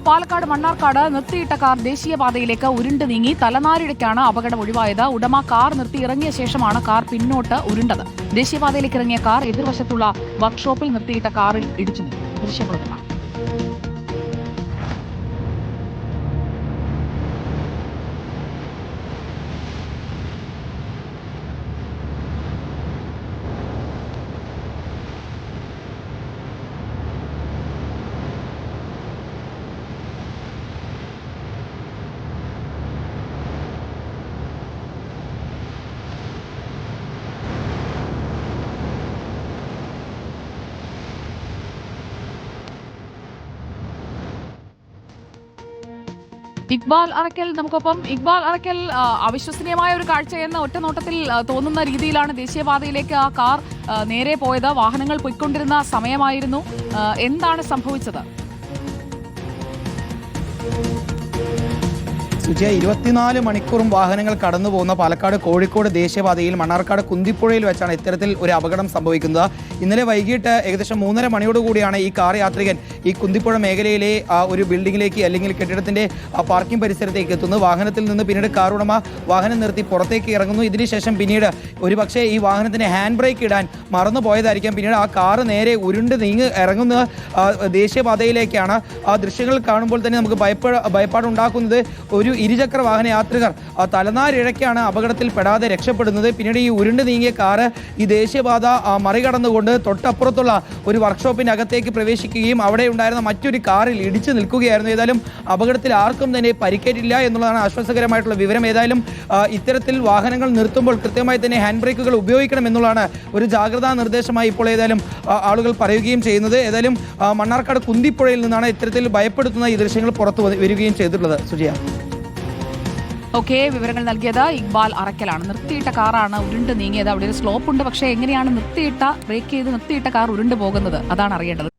പാലക്കാട് മണ്ണാർക്കാട് നിർത്തിയിട്ട കാർ ദേശീയപാതയിലേക്ക് ഉരുണ്ട് നീങ്ങി. തലനാരിഴയ്ക്കാണ് അപകടം ഒഴിവായത്. ഉടമ കാർ നിർത്തി ഇറങ്ങിയ ശേഷമാണ് കാർ പിന്നോട്ട് ഉരുണ്ടത്. ദേശീയപാതയിലേക്ക് ഇറങ്ങിയ കാർ എതിർവശത്തുള്ള വർക്ക്ഷോപ്പിൽ നിർത്തിയിട്ട കാറിൽ ഇടിച്ചു നിന്നു. ദൃശ്യങ്ങളൊന്നാണ്. ഇക്ബാൽ അറക്കൽ നമുക്കൊപ്പം. ഇക്ബാൽ അറക്കൽ, അവിശ്വസനീയമായ ഒരു കാഴ്ചയെന്ന് ഒറ്റനോട്ടത്തിൽ തോന്നുന്ന രീതിയിലാണ് ദേശീയപാതയിലേക്ക് ആ കാർ നേരെ പോയത്. വാഹനങ്ങൾ പൊയ്ക്കൊണ്ടിരുന്ന സമയമായിരുന്നു. എന്താണ് സംഭവിച്ചത്? സുജയ, 24 മണിക്കൂറും വാഹനങ്ങൾ കടന്നു പോകുന്ന പാലക്കാട് കോഴിക്കോട് ദേശീയപാതയിൽ മണ്ണാർക്കാട് കുന്തിപ്പുഴയിൽ വെച്ചാണ് ഇത്തരത്തിൽ ഒരു അപകടം സംഭവിക്കുന്നത്. ഇന്നലെ വൈകിട്ട് ഏകദേശം 3:30 മണിയോടുകൂടിയാണ് ഈ കാർ യാത്രികൻ ഈ കുന്തിപ്പുഴ മേഖലയിലെ ഒരു ബിൽഡിങ്ങിലേക്ക് അല്ലെങ്കിൽ കെട്ടിടത്തിന്റെ പാർക്കിംഗ് പരിസരത്തേക്ക് എത്തുന്നത്. വാഹനത്തിൽ നിന്ന് പിന്നീട് കാർ ഉടമ വാഹനം നിർത്തി പുറത്തേക്ക് ഇറങ്ങുന്നു. ഇതിനുശേഷം പിന്നീട് ഒരുപക്ഷെ ഈ വാഹനത്തിന് ഹാൻഡ് ബ്രേക്ക് ഇടാൻ മറന്നു പോയതായിരിക്കാം. പിന്നീട് ആ കാറ് നേരെ ഉരുണ്ട് ഇറങ്ങുന്ന ദേശീയപാതയിലേക്കാണ്. ആ ദൃശ്യങ്ങൾ കാണുമ്പോൾ തന്നെ നമുക്ക് ഭയപ്പാടുണ്ടാക്കുന്നത് ഒരു ഇരുചക്ര വാഹന യാത്രികർ തലനാരിഴയ്ക്കാണ് അപകടത്തിൽ പെടാതെ രക്ഷപ്പെടുന്നത്. പിന്നീട് ഈ ഉരുണ്ട് നീങ്ങിയ കാറ് ഈ ദേശീയപാത മറികടന്നുകൊണ്ട് തൊട്ടപ്പുറത്തുള്ള ഒരു വർക്ക്ഷോപ്പിന്റെ അകത്തേക്ക് പ്രവേശിക്കുകയും അവിടെ ഉണ്ടായിരുന്ന മറ്റൊരു കാറിൽ ഇടിച്ചു നിൽക്കുകയായിരുന്നു. ഏതായാലും അപകടത്തിൽ ആർക്കും തന്നെ പരിക്കേറ്റില്ല എന്നുള്ളതാണ് ആശ്വാസകരമായിട്ടുള്ള വിവരം. ഏതായാലും ഇത്തരത്തിൽ വാഹനങ്ങൾ നിർത്തുമ്പോൾ കൃത്യമായി തന്നെ ഹാൻഡ് ബ്രേക്കുകൾ ഉപയോഗിക്കണം എന്നുള്ളതാണ് ഒരു ജാഗ്രതാ നിർദ്ദേശമായി ഇപ്പോൾ ഏതായാലും ആളുകൾ പറയുകയും ചെയ്യുന്നത്. ഏതായാലും മണ്ണാർക്കാട് കുന്തിപ്പുഴയിൽ നിന്നാണ് ഇത്തരത്തിൽ ഭയപ്പെടുത്തുന്ന ഈ ദൃശ്യങ്ങൾ പുറത്തു വരികയും ചെയ്തിട്ടുള്ളത്. സുജിയ, ഓക്കെ, വിവരങ്ങൾ നൽകിയത് ഇക്ബാൽ അറക്കലാണ്. നിർത്തിയിട്ട കാറാണ് ഉരുണ്ട് നീങ്ങിയത്. അവിടെ ഒരു സ്ലോപ്പ് ഉണ്ട്. പക്ഷേ എങ്ങനെയാണ് ബ്രേക്ക് ചെയ്ത് നിർത്തിയിട്ട കാർ ഉരുണ്ട് പോകുന്നത്, അതാണ് അറിയേണ്ടത്.